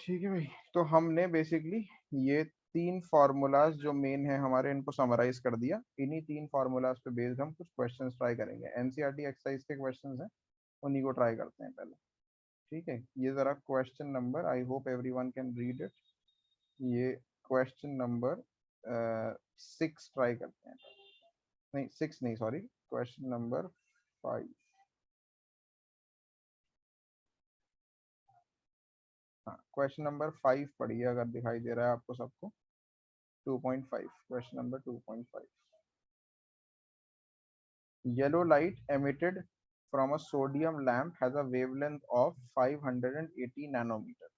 ठीक है भाई, तो हमने बेसिकली ये तीन फार्मूलाज जो मेन है हमारे, इनको समराइज कर दिया। इन्हीं तीन फार्मूलाज पे बेस्ड हम कुछ क्वेश्चंस ट्राई करेंगे, एनसीईआरटी एक्सरसाइज के क्वेश्चंस हैं, उन्हीं को ट्राई करते हैं पहले। ठीक है, ये जरा question number, I hope everyone can read it. ये क्वेश्चन नंबर 6 ट्राई करते हैं। नहीं 6 नहीं, सॉरी, क्वेश्चन नंबर 5। हाँ, क्वेश्चन नंबर 5 पढ़िए अगर दिखाई दे रहा है आपको सबको। 2.5, question number 2.5। Yellow light emitted from a sodium lamp has a wavelength of 580 nanometer।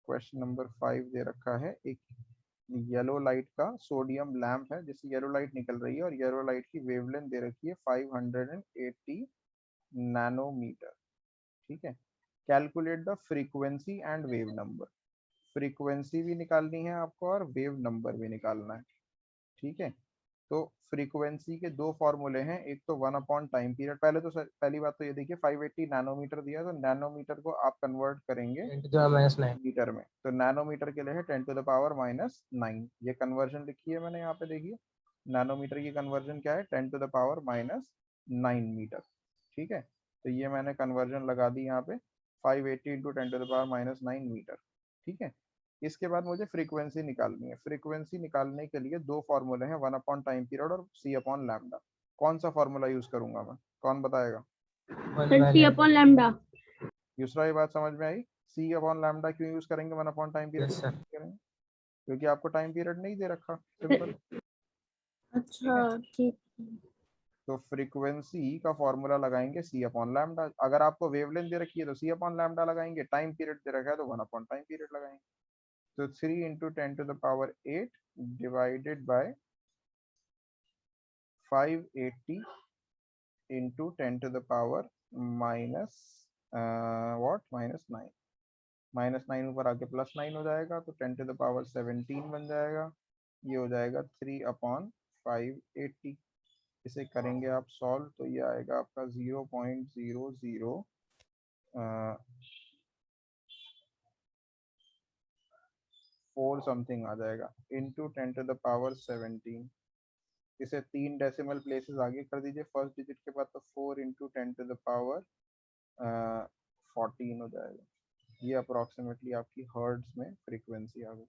Question number 5 दे रखा है, एक येलो लाइट का सोडियम लैम्प है जिससे येलो लाइट निकल रही है, और येलो लाइट की वेवलेंथ दे रखी है 580 नैनोमीटर। ठीक है, calculate the frequency and wave number. Frequency भी निकालनी है आपको और वेव नंबर भी निकालना है। ठीक है, तो फ्रीक्वेंसी के दो फॉर्मूले हैं, एक तो 1 अपॉन टाइम पीरियड। पहले तो पहली बात तो ये देखिए 580 नैनोमीटर दिया है, तो नैनोमीटर को आप कन्वर्ट करेंगे 10⁻⁹ मीटर में, तो नैनोमीटर के लिए है 10⁻⁻⁹। ये कन्वर्जन लिखी है मैंने यहाँ पे, देखिए नैनोमीटर की कन्वर्जन क्या है, 10⁻⁻⁹ मीटर। ठीक है, तो ये मैंने कन्वर्जन लगा दी यहाँ पे, 580 इंटू 10⁻⁹ मीटर। ठीक है, इसके बाद मुझे फ्रीक्वेंसी निकालनी है। फ्रीक्वेंसी निकालने के लिए दो फॉर्मूले हैं, 1 अपॉन टाइम पीरियड और C/λ। कौन सा फॉर्मूला यूज करूंगा मैं, कौन बताएगा? C/λ। दूसरा, ये बात समझ में आई? C/λ क्यों यूज करेंगे 1 upon time period yes sir. करेंगे? क्योंकि आपको टाइम पीरियड नहीं दे रखा, सिंपल। ठीक है, अच्छा ठीक। तो फ्रीक्वेंसी का फॉर्मूला लगाएंगे C/λ। अगर आपको वेवलेंथ दे रखी है तो C/λ लगाएंगे, टाइम पीरियड दे रखा है तो 1 अपॉन टाइम पीरियड लगाएंगे। तो 3 into 10⁸ divided by 580 into 10⁻⁻, what, -9। -9 ऊपर आके +9 हो जाएगा, तो 10⁻17 बन जाएगा। ये हो जाएगा 3/580। इसे करेंगे आप सॉल्व, तो ये आएगा आपका 0.004 समथिंग आ जाएगा, इंटू 10⁻17। इसे 3 डेसिमल प्लेसेस आगे कर दीजिए फर्स्ट डिजिट के बाद, तो 4 इंटू 10⁻14 हो जाएगा। ये अप्रोक्सीमेटली आपकी हर्ट्ज में फ्रीक्वेंसी आ गई।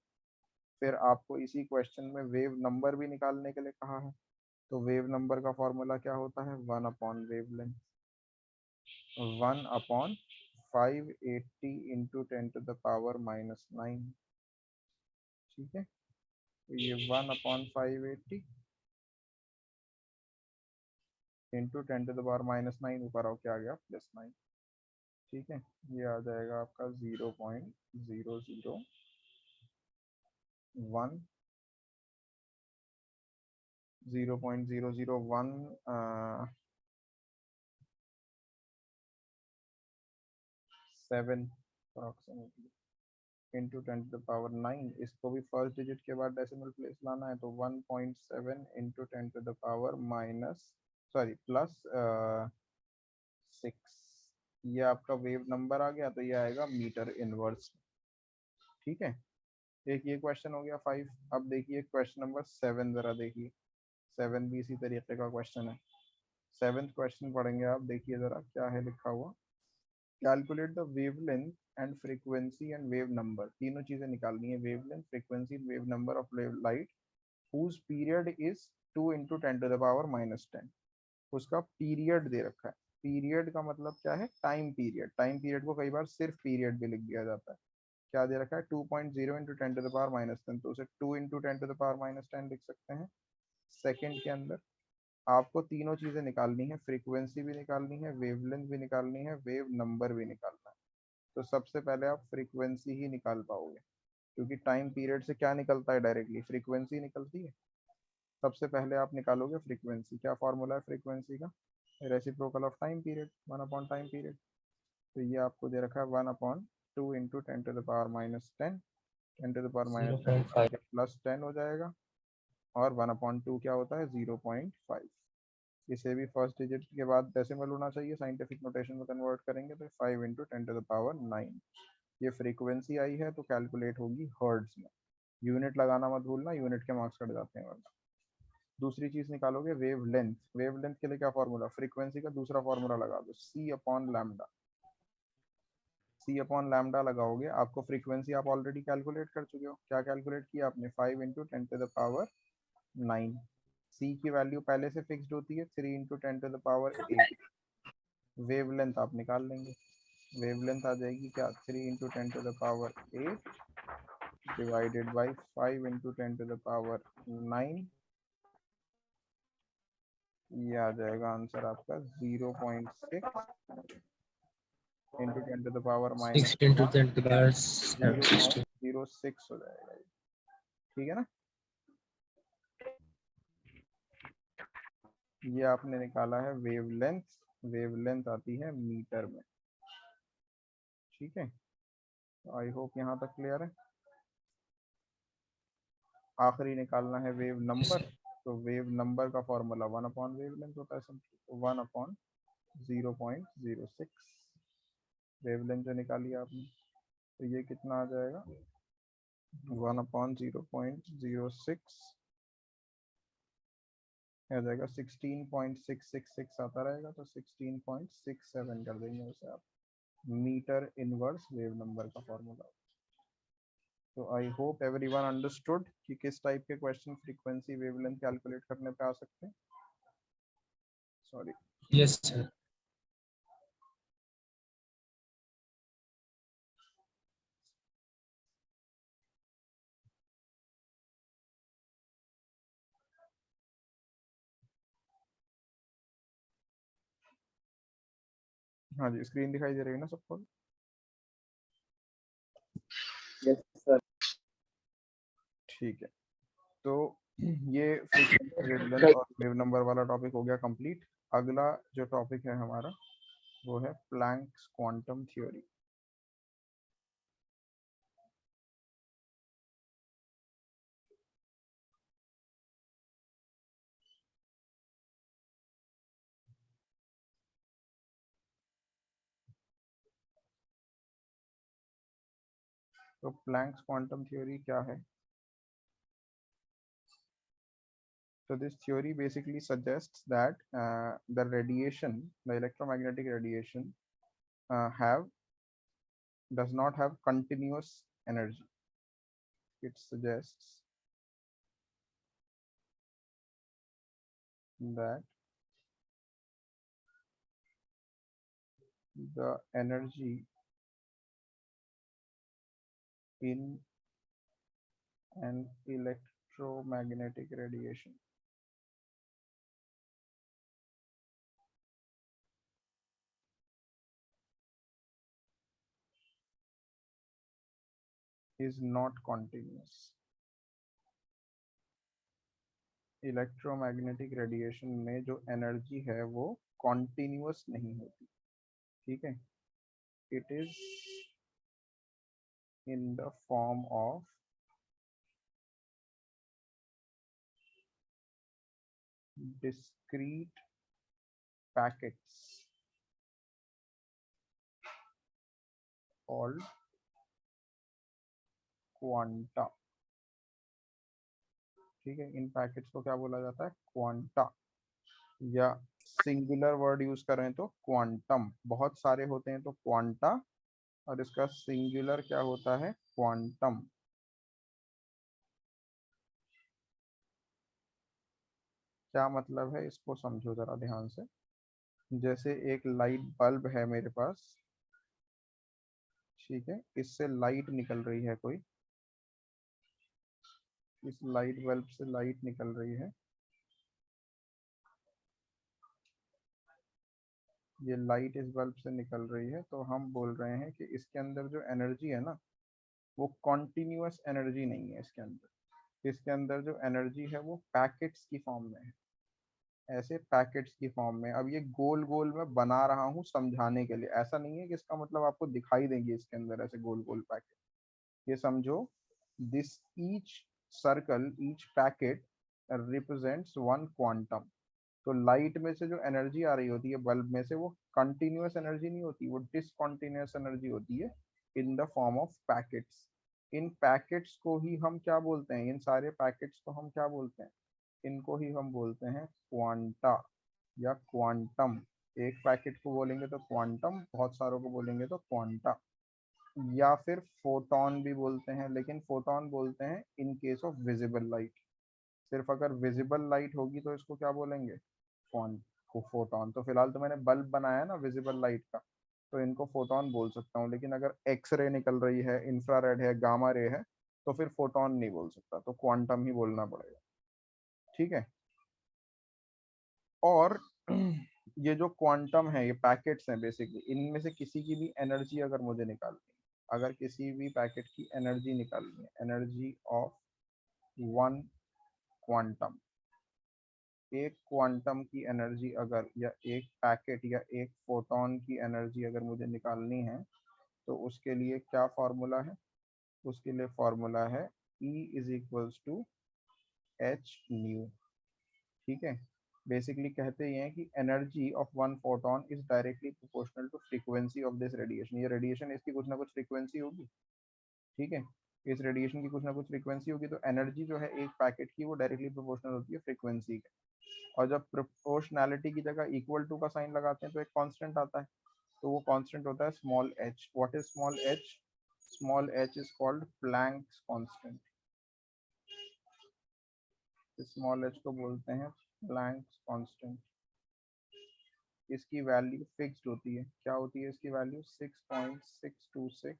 फिर आपको इसी क्वेश्चन में वेव नंबर भी निकालने के लिए कहा है, तो वेव नंबर का फॉर्मूला क्या होता है, 1 अपॉन वेवलेंथ, 1/580 इंटू 10⁻⁻9। ठीक है, तो ये 1/580 इंटू 10⁻⁻9, ऊपर आओ क्या आ गया, +9। ठीक है, ये आ जाएगा आपका 0.001 0.001 7 अप्रोक्सीमेटली इंटू 10⁻9। इसको भी फर्स्ट डिजिट के बाद डेसिमल प्लेस लाना है, तो 1.7 इंटू 10⁻⁻, सॉरी +6। ये आपका वेव नंबर आ गया, तो ये आएगा मीटर इनवर्स। ठीक है, एक ये क्वेश्चन हो गया 5। अब देखिए क्वेश्चन नंबर 7, जरा देखिए। 7 भी इसी तरीके का क्वेश्चन है। 7th क्वेश्चन पढ़ेंगे आप, देखिए जरा क्या है लिखा हुआ। Calculate the wavelength and frequency and wave number. तीनों चीजें निकालनी है, wavelength, frequency, wave number of light whose period is 2 into 10⁻⁻10। उसका पीरियड दे रखा है। पीरियड का मतलब क्या है, टाइम पीरियड। टाइम पीरियड को कई बार सिर्फ पीरियड भी लिख दिया जाता है। क्या दे रखा है, 2.0 इंटू 10⁻⁻10, तो उसे 2 इंटू 10⁻�10 लिख सकते हैं। सेकेंड के अंदर आपको तीनों चीजें निकालनी है, फ्रीक्वेंसी भी निकालनी है, वेवलेंथ भी निकालनी है, वेव नंबर भी निकालना है। तो सबसे पहले आप फ्रीक्वेंसी ही निकाल पाओगे, क्योंकि टाइम पीरियड से क्या निकलता है, डायरेक्टली फ्रीक्वेंसी निकलती है। सबसे पहले आप निकालोगे फ्रीक्वेंसी। क्या फॉर्मूला है फ्रीक्वेंसी का, reciprocal of time period, 1 upon time period. तो ये आपको दे रखा है 1/2 इंटू 10⁻⁻10। 10⁻⁻10 0.5। आगे +10 हो जाएगा, और 1/2 क्या होता है, 0.5। इसे भी फर्स्ट डिजिट के बाद डेसिमल होना चाहिए, साइंटिफिक नोटेशन में कन्वर्ट करेंगे तो 5 इंटू 10⁻9। ये फ्रीक्वेंसी आई है तो कैलकुलेट होगी हर्ट्ज में। यूनिट लगाना मत भूलना, यूनिट के मार्क्स कट जाते हैं वरना। दूसरी चीज निकालोगे वेव लेंथ। वेव लेंथ के लिए क्या फॉर्मूला, फ्रीक्वेंसी का दूसरा फॉर्मूला लगा दो, सी अपॉन लैम्डा। सी अपॉन लैम्डा लगाओगे, आपको फ्रीक्वेंसी आप ऑलरेडी कैलकुलेट कर चुके हो। क्या कैलकुलेट किया आपने, 5 इंटू 10⁻⁹। सी की वैल्यू पहले से फिक्स्ड होती है, 3 इंटू 10⁸8। वेव लेंथ आप निकाल लेंगे, वेव लेंथ आ जाएगी क्या, 3 इंटू 10⁸8 डिवाइडेड बाई 5 इंटू 10⁹9। ये आ जाएगा आंसर आपका 0.6 into 10⁻⁻1 6 into 10 to the power 16. 0.06 हो जाएगा ये। ठीक है ना, ये आपने निकाला है वेव लेंथ। वेव लेंथ आती है मीटर में। ठीक है, आई होप यहाँ तक क्लियर है। आखिरी निकालना है वेव नंबर। तो वेव नंबर का फॉर्मूला 1 अपॉन वेव लेंथ होता है, समझो 1 अपॉन 0.06। वेव लेंथ जो निकाली आपने, तो ये कितना आ जाएगा, 1 अपॉन 0.06 आ जाएगा 16.666 आता रहेगा, तो 16.67 कर देंगे उसे आप। मीटर इनवर्स वेव नंबर का फॉर्मूला। तो आई होप एवरीवन अंडरस्टूड कि किस टाइप के क्वेश्चन फ्रीक्वेंसी वेवलेंथ कैलकुलेट करने पे आ सकते हैं। Sorry, Yes, sir. हाँ जी, स्क्रीन दिखाई दे रही है ना सबको। Yes sir. ठीक है, तो ये फ्रीक्वेंसी वेवलेंथ और वेव नंबर वाला टॉपिक हो गया कंप्लीट। अगला जो टॉपिक है हमारा वो है प्लैंक्स क्वांटम थ्योरी। तो प्लैंक्स क्वांटम थ्योरी क्या है। So this theory basically suggests that the radiation, the electromagnetic radiation, have does not have continuous energy. It suggests that the energy in an electromagnetic radiation is not continuous. Electromagnetic radiation में जो energy है वो continuous नहीं होती। ठीक है, it is in the form of discrete packets called quanta. ठीक है, इन पैकेट्स को क्या बोला जाता है, क्वांटा, या सिंगुलर वर्ड यूज करें तो क्वांटम। बहुत सारे होते हैं तो क्वांटा, और इसका सिंगुलर क्या होता है, क्वांटम। क्या मतलब है इसको समझो जरा ध्यान से। जैसे एक लाइट बल्ब है मेरे पास, ठीक है, इससे लाइट निकल रही है कोई, इस लाइट बल्ब से लाइट निकल रही है, ये लाइट इस बल्ब से निकल रही है, तो हम बोल रहे हैं कि इसके अंदर जो एनर्जी है ना, वो कॉन्टिन्यूस एनर्जी नहीं है इसके अंदर। इसके अंदर जो एनर्जी है वो पैकेट्स की फॉर्म में है, ऐसे पैकेट्स की फॉर्म में। अब ये गोल गोल मैं बना रहा हूँ समझाने के लिए, ऐसा नहीं है कि इसका मतलब आपको दिखाई देंगे इसके अंदर ऐसे गोल गोल पैकेट। ये समझो, this each circle, each packet represents one quantum. तो लाइट में से जो एनर्जी आ रही होती है बल्ब में से, वो कंटिन्यूस एनर्जी नहीं होती, वो डिसकंटिन्यूस एनर्जी होती है। In the form of packets. In packets को ही हम क्या बोलते हैं, इन सारे पैकेट्स को हम क्या बोलते हैं, इनको ही हम बोलते हैं क्वांटा या क्वांटम। एक पैकेट को बोलेंगे तो क्वांटम, बहुत सारों को बोलेंगे तो क्वांटा, या फिर फोटोन भी बोलते हैं, लेकिन फोटोन बोलते हैं in case of visible light. सिर्फ अगर विजिबल लाइट होगी तो इसको क्या बोलेंगे, फोटोन। तो फिलहाल तो मैंने बल्ब बनाया ना विजिबल लाइट का, तो इनको फोटोन बोल सकता हूँ, लेकिन अगर एक्सरे निकल रही है, इंफ्रारेड है, गामा रे है, तो फिर फोटोन नहीं बोल सकता, तो क्वांटम ही बोलना पड़ेगा। ठीक है। और ये जो क्वांटम है, ये पैकेट्स हैं बेसिकली, इनमें से किसी की भी एनर्जी अगर मुझे निकालनी है, अगर किसी भी पैकेट की एनर्जी निकालनी है, एनर्जी ऑफ वन क्वांटम, एक क्वांटम की एनर्जी अगर, या एक पैकेट या एक फोटोन की एनर्जी अगर मुझे निकालनी है, तो उसके लिए क्या फॉर्मूला है, उसके लिए फॉर्मूला है E is equals to h nu. ठीक है। बेसिकली कहते ये हैं कि energy of one photon is directly proportional to frequency of this radiation. ये रेडिएशन, इसकी कुछ ना कुछ फ्रीक्वेंसी होगी। ठीक है। इस रेडिएशन की कुछ ना कुछ फ्रीक्वेंसी होगी, तो एनर्जी जो है एक पैकेट की वो डायरेक्टली प्रोपोर्शनल होती है फ्रीक्वेंसी के। और जब प्रोपोर्शनैलिटी की जगह इक्वल टू का साइन लगाते हैं तो एक कांस्टेंट आता है, तो वो कांस्टेंट होता है small h। What is small h? Small h is called Planck's constant. Small h को बोलते हैं प्लैंक्स कांस्टेंट। इसकी वैल्यू फिक्स्ड होती है। क्या होती है इसकी value? 6.626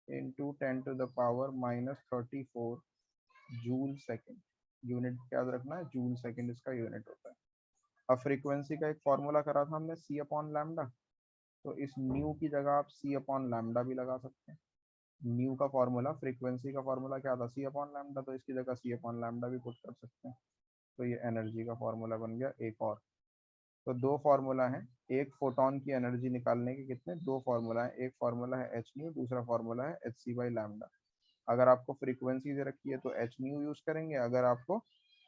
into 10 to the power -34 joule second. Unit याद रखना है, जूल सेकेंड इसका यूनिट होता है। अब फ्रीक्वेंसी का एक फॉर्मूला करा था हमने, सी अपॉन लैम्डा, तो इस न्यू की जगह आप सी अपॉन लैम्डा भी लगा सकते हैं। न्यू का फॉर्मूला, फ्रीक्वेंसी का फॉर्मूला क्या था, सी अपॉन लैम्डा, तो इसकी जगह सी अपॉन लैम्डा भी पुट कर सकते हैं। तो ये एनर्जी का फॉर्मूला बन गया एक और। तो दो फार्मूला है, एक फोटोन की एनर्जी निकालने के कितने, दो फार्मूला है। एक फार्मूला है एच न्यू, दूसरा फार्मूला है एच सी बाई लैम्डा। अगर आपको फ्रीक्वेंसी दे रखी है तो एच न्यू यूज करेंगे, अगर आपको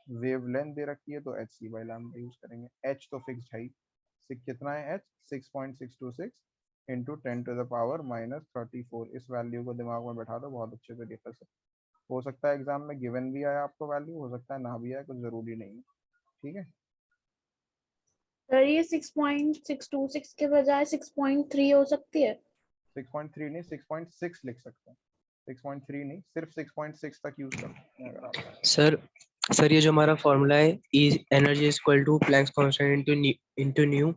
वेवलेंथ दे रखी है तो h c by lambda use करेंगे। एच तो फिक्स्ड है ही, कितना है h, 6.626 into 10 to the power -34। इस वैल्यू को दिमाग में बैठा दो बहुत अच्छे तरीके से। हो सकता है एग्जाम में गिवन भी आया आपको वैल्यू, हो सकता है ना भी आए, कुछ जरूरी नहीं है। ठीक है। सर ये 6.626 के बजाय 6.3 हो सकती है? 6.3 नहीं, 6.6 लिख सकते हैं। 6.3 नहीं, सिर्फ 6.6 तक यूज कर सकते हैं अगर आप। सर ये जो हमारा फॉर्मूला है, E energy is equal to Planck's constant into nu,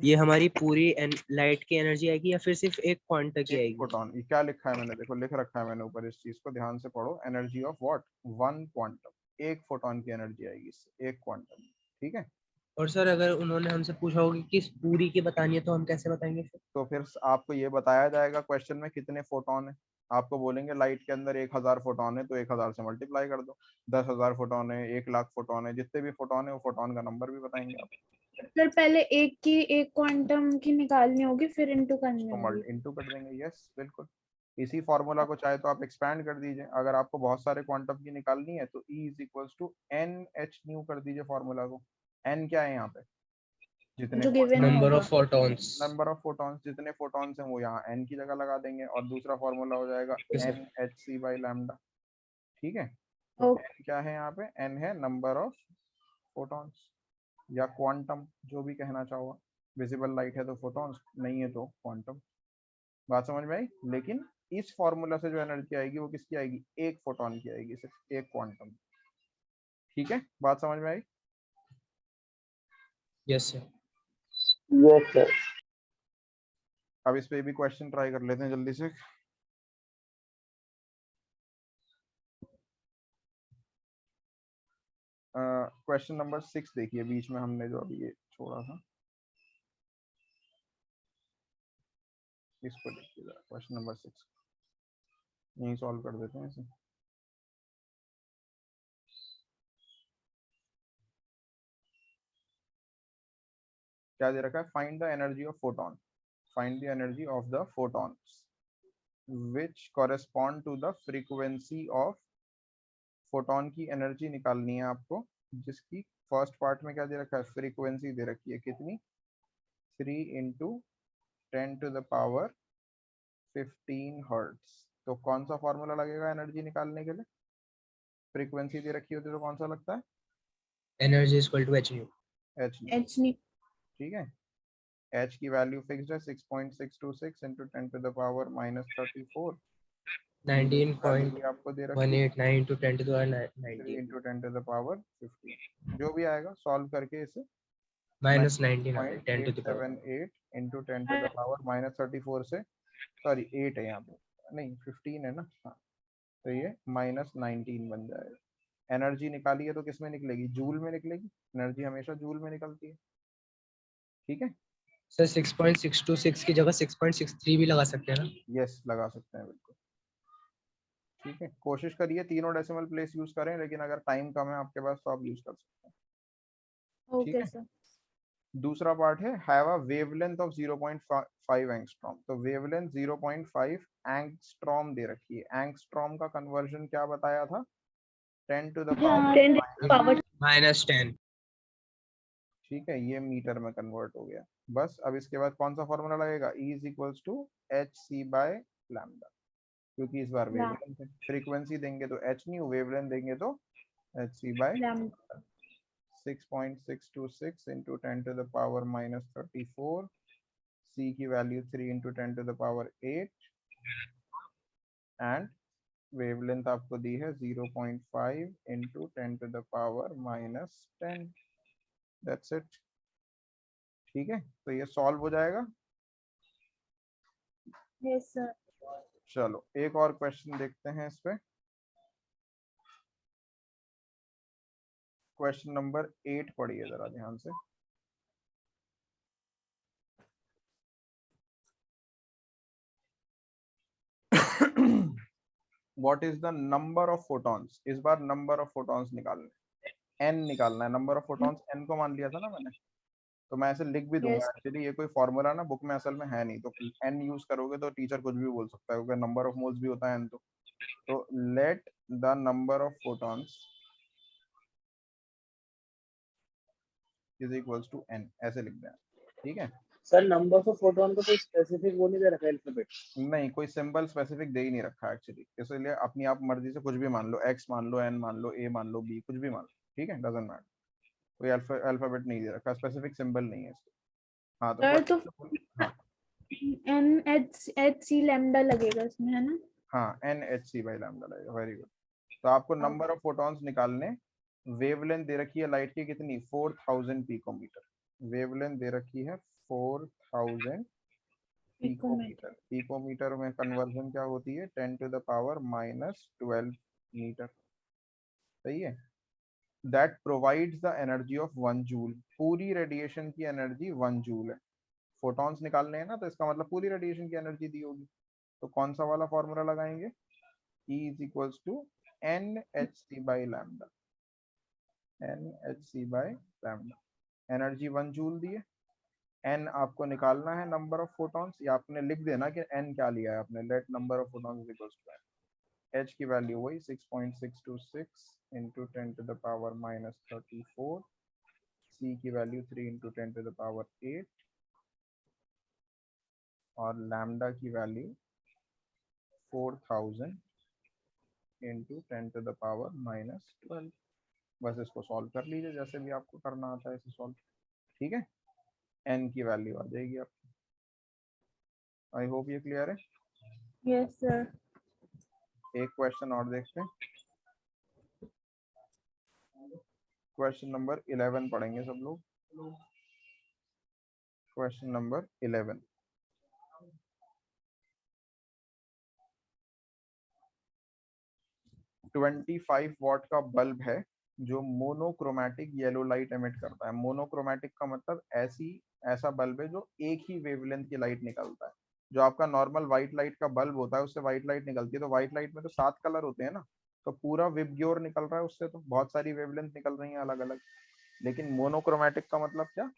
ये हमारी पूरी लाइट की एनर्जी आएगी या फिर सिर्फ एक क्वांटा की एक आएगी? फोटोन, ये क्या लिखा है मैंने, देखो लिख रखा है मैंने ऊपर, इस चीज को ध्यान से पढ़ो। Energy of what, one quantum, एक फोटोन की एनर्जी आएगी इससे, एक क्वांटम। ठीक है। और सर अगर उन्होंने हमसे पूछा होगा कि किस पूरी की बतानी है तो हम कैसे बताएंगे फिर? तो फिर आपको ये बताया जाएगा क्वेश्चन में कितने फोटोन है। आपको बोलेंगे लाइट के अंदर 1000 फोटोन है, तो 1000 से मल्टीप्लाई कर दो। 10,000 फोटोन है, 1,00,000 फोटोन है, जितने भी फोटोन है वो फोटोन का नंबर भी बताएंगे आप। सर पहले एक क्वांटम की निकालनी होगी फिर इंटू करनी तो होगी। इंटू कर देंगे, यस बिल्कुल। इसी फॉर्मूला को चाहे तो आप एक्सपैंड कर दीजिए। अगर आपको बहुत सारे क्वांटम की निकालनी है तो E is equals to n h nu कर दीजिए फॉर्मूला को। एन क्या है यहाँ पे, जितने जो गिवन नंबर होगा। Of photons. Number of photons, जितने फोटॉन्स हैं वो यहाँ एन की जगह लगा देंगे, और दूसरा फॉर्मूला हो जाएगा okay sir. N h c by lambda. ठीक है। तो ओके। एन क्या है यहाँ पे, एन है नंबर ऑफ फोटॉन्स या क्वांटम, जो भी कहना चाहो। विजिबल लाइट है तो फोटॉन्स, नहीं है तो क्वांटम। बात समझ में आई? लेकिन इस फॉर्मूला से जो एनर्जी आएगी वो किसकी आएगी, एक फोटोन की आएगी, सिर्फ एक क्वांटम। ठीक है, बात समझ में आई? Yes sir. Yes, sir. अब इस पे भी क्वेश्चन ट्राई कर लेते हैं जल्दी से। क्वेश्चन नंबर 6 देखिए, बीच में हमने जो अभी ये छोड़ा था, इसको देखिए जरा। क्वेश्चन नंबर 6 यही सॉल्व कर देते हैं इसे। क्या दे रखा है, find the energy of photon, find the energy of the photons which correspond to the frequency of. Photon की एनर्जी निकालनी है आपको, जिसकी फर्स्ट पार्ट में क्या दे रखा है, फ्रीक्वेंसी दे रखी है कितनी, 3 into 10 to the power 15 hertz. तो कौन सा फॉर्मूला लगेगा एनर्जी निकालने के लिए? फ्रीक्वेंसी दे रखी होती है तो कौन सा लगता है? Energy equal to h nu. H. H नहीं, ठीक है, एच की वैल्यू फिक्स्ड है 6.626 इंटू 10 टू द पावर -34। 19.189 आपको दे रखी है into 10 to the power 3 19 into 10 to the power 15। जो भी आएगा सॉल्व करके इसे minus 19 10 to the power 9.878 into 10 to the power -34 से, सॉरी 8 है यहाँ पे, नहीं 15 है ना, हाँ, तो ये -19 बन जाएगा। एनर्जी निकाली है तो किस में निकलेगी? जूल में निकलेगी। एनर्जी हमेशा जूल में निकलती है। ठीक है, सर 6.626 की जगह 6.63 भी लगा सकते हैं ना? यस लगा सकते हैं बिल्कुल। ठीक है, कोशिश करिए तीनों डेसिमल प्लेस यूज करें, लेकिन अगर टाइम कम है आपके पास तो आप यूज कर सकते हैं। ठीक ओके है, सर। दूसरा पार्ट है have a wavelength of 0.5 angstrom. तो वेवलेंथ 0.5 एंगस्ट्रॉम दे रखी है। एंगस्ट्रॉम का कन्वर्जन क्या बताया था? 10 टू द हाँ, पावर पावर -10। ठीक है, ये मीटर में कन्वर्ट हो गया। बस अब इसके बाद कौन सा फॉर्मूला लगेगा? E is equals to h c by lambda, क्योंकि इस बार वेवलेंथ है। फ्रीक्वेंसी देंगे तो एच न्यू, वेवलेंथ देंगे तो h c by 6.626 into 10 to the power -34। C की value 3 into 10 to the power 8 and wavelength आपको दी है 0.5 into 10 to the power -10। That's it. ठीक है, तो ये सॉल्व हो जाएगा। Yes sir. चलो एक और क्वेश्चन देखते हैं इस पे। क्वेश्चन नंबर 8 पढ़िए जरा ध्यान से। What is the number of photons? इस बार नंबर ऑफ फोटॉन्स निकालने, n निकालना है। नंबर ऑफ फोटॉन्स n को मान लिया था ना मैंने, तो मैं ऐसे लिख भी दूंगा। यस एक्चुअली ये कोई फॉर्मूला ना बुक में असल में है नहीं, तो n यूज करोगे तो टीचर कुछ भी बोल सकता है, क्योंकि नंबर ऑफ मोल्स भी होता है n। तो let the number of photons is equals to n, ऐसे लिख दें। ठीक है, सर नंबर ऑफ फोटोन को कोई स्पेसिफिक वो नहीं दे रखा अल्फाबेट? नहीं कोई सिंबल स्पेसिफिक दे ही नहीं रखा एक्चुअली, इसलिए अपनी आप मर्जी से कुछ भी मान लो, x मान लो, n मान लो, a मान लो, b, कुछ भी मान लो। ठीक है, डजंट मैटर। कोई अल्फाबेट नहीं दे रखा, स्पेसिफिक सिंबल नहीं है इसके। हाँ तो सर, तो हाँ एन एच सी लैम्डा लगेगा इसमें, है ना? हाँ NHC बाई लैम्डा लगेगा। Very good. तो आपको नंबर ऑफ फोटॉन्स निकालने, वेवलेंथ दे रखी है लाइट की कितनी? 4000 पिकोमीटर। वेवलेंथ दे रखी है 4000 पिकोमीटर। पिकोमीटर में कन्वर्जन क्या होती है? 10 टू द पावर -12 मीटर। सही है। That provides the energy of 1 joule. पूरी रेडिएशन की एनर्जी 1 जूल है। फोटॉन्स निकालने हैं ना, तो इसका मतलब पूरी रेडिएशन की एनर्जी दी होगी। तो कौन सा वाला फॉर्मूला लगाएंगे? E is equals to NHC by lambda। NHC by lambda। Energy 1 joule दी है। n आपको निकालना है नंबर ऑफ फोटॉन्स, या आपने लिख देना कि n क्या लिया है आपने। Let number of photons is equals to n। h की वैल्यू वही 6.626 into 10 to the power -34। c की value 3 into 10 to the power 8 और लैम्डा की value 4000 into 10 to the power -12। बस इसको सॉल्व कर लीजिए जैसे भी आपको करना आता है इसे सॉल्व। ठीक है, n की वैल्यू आ जाएगी आपकी। आई होप ये क्लियर है। Yes sir. एक क्वेश्चन और देखते हैं। क्वेश्चन नंबर 11 पढ़ेंगे सब लोग। Question number 11। ट्वेंटी 25 वॉट का बल्ब है जो मोनोक्रोमैटिक येलो लाइट एमिट करता है। मोनोक्रोमैटिक का मतलब ऐसा बल्ब है जो एक ही वेवलेंथ की लाइट निकलता है। जो आपका नॉर्मल व्हाइट लाइट का बल्ब होता है उससे व्हाइट लाइट निकलती है, तो व्हाइट लाइट में तो 7 कलर होते हैं ना, तो पूरा विबग्योर निकल रहा है उससे, तो बहुत सारी वेवलेंथ निकल रही हैं अलग अलग। लेकिन मोनोक्रोमैटिक का मतलब क्या?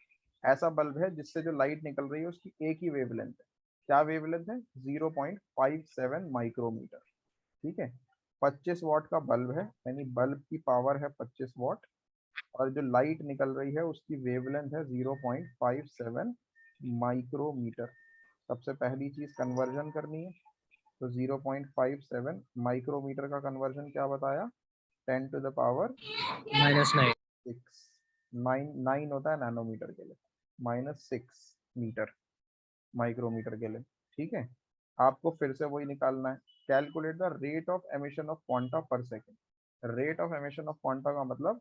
ऐसा बल्ब है जिससे जो लाइट निकल रही है उसकी एक ही वेवलेंथ है। क्या वेवलेंथ है? 0.57 माइक्रोमीटर। ठीक है, 25 वॉट का बल्ब है, यानी बल्ब की पावर है 25 वॉट, और जो लाइट निकल रही है उसकी वेवलेंथ है 0.57 माइक्रोमीटर। सबसे पहली चीज कन्वर्जन करनी है, तो 0.57 माइक्रोमीटर का कन्वर्जन क्या बताया, 10 to the power -9 6, 9 होता है नैनोमीटर के लिए, -6 मीटर माइक्रोमीटर के लिए। ठीक है, आपको फिर से वही निकालना है, calculate the rate of emission of quanta per second. Rate of emission of quanta का मतलब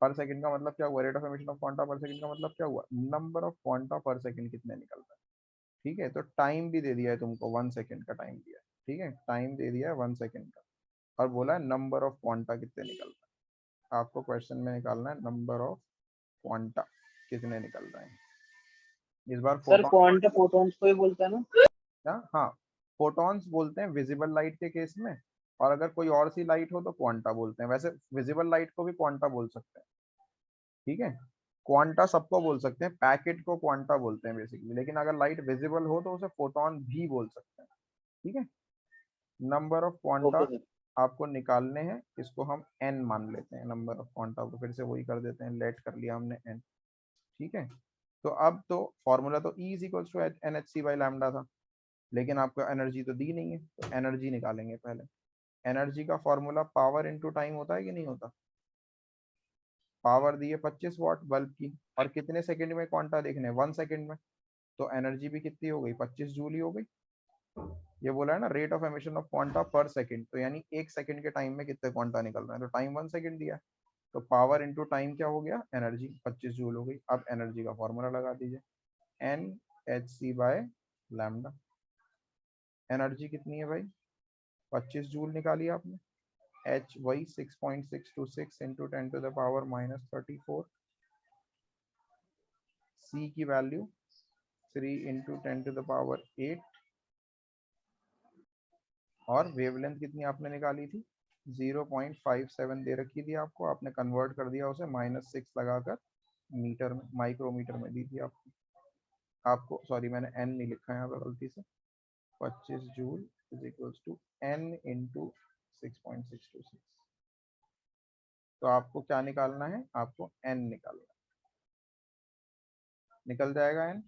पर सेकंड का मतलब क्या हुआ, rate of emission of quanta per second का मतलब क्या हुआ, number of quanta per second कितने निकलता है। ठीक है, तो टाइम भी दे दिया है तुमको, 1 सेकंड का टाइम दिया है। ठीक है, टाइम दे दिया है 1 सेकंड का, और बोला है नंबर ऑफ क्वांटा कितने निकलता है। आपको क्वेश्चन में निकालना है नंबर ऑफ क्वांटा कितने निकल रहे हैं। इस बार सर फोटॉन, क्वांटा फोटॉन्स को ही बोलता है ना? हाँ फोटॉन्स बोलते हैं विजिबल लाइट के केस में, और अगर कोई और सी लाइट हो तो क्वांटा बोलते हैं। वैसे विजिबल लाइट को भी क्वांटा बोल सकते हैं। ठीक है, क्वांटा सबको बोल सकते हैं, पैकेट को क्वांटा बोलते हैं बेसिकली, लेकिन अगर लाइट विजिबल हो तो उसे फोटॉन भी बोल सकते हैं। ठीक है, number of quanta okay sir. आपको निकालने हैं, इसको हम n मान लेते हैं। नंबर ऑफ क्वांटा को फिर से वही कर देते हैं, लेट कर लिया हमने n। ठीक है, तो अब तो फॉर्मूला तो E is equals to NHc by lambda था, लेकिन आपको एनर्जी तो दी नहीं है, तो एनर्जी निकालेंगे पहले। एनर्जी का फॉर्मूला पावर इनटू टाइम होता है कि नहीं होता। पावर दी है 25 वाट बल्ब की, और कितने सेकंड में क्वांटा देखने, 1 सेकंड में, तो एनर्जी भी कितनी हो गई, 25 जूल ही हो गई। ये बोला है ना rate of emission of quanta per second, तो यानी 1 सेकंड के टाइम में कितने क्वांटा निकल रहे हैं, तो टाइम 1 सेकंड दिया है, तो पावर इनटू टाइम क्या हो गया, एनर्जी 25 जूल हो गई। अब एनर्जी का फॉर्मूला लगा दीजिए, NHc बाय लैम्डा। एनर्जी कितनी है भाई, 25 जूल निकाली आपने, H वही 6.626 into 10 to the power -34, C की value 3 into 10 to the power 8, और वेवलेंथ कितनी आपने निकाली थी, 0.57 दे रखी थी आपको, आपने कन्वर्ट कर दिया उसे -6 लगाकर मीटर में, माइक्रोमीटर में दी थी आपको सॉरी मैंने n नहीं लिखा है यहाँ पर गलती से। 25 joule is equals to n into 6.626, तो आपको क्या निकालना है, आपको n निकालना है। निकल जाएगा n।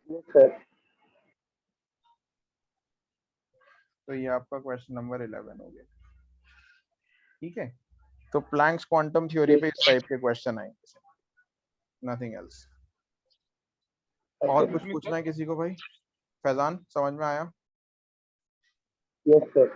Yes sir. तो ये आपका क्वेश्चन नंबर 11 हो गया। ठीक है, तो प्लैंक्स क्वांटम थ्योरी पे इस टाइप के क्वेश्चन आएंगे, नथिंग एल्स। और कुछ पूछना है किसी को भाई, फैजान समझ में आया। Yes sir.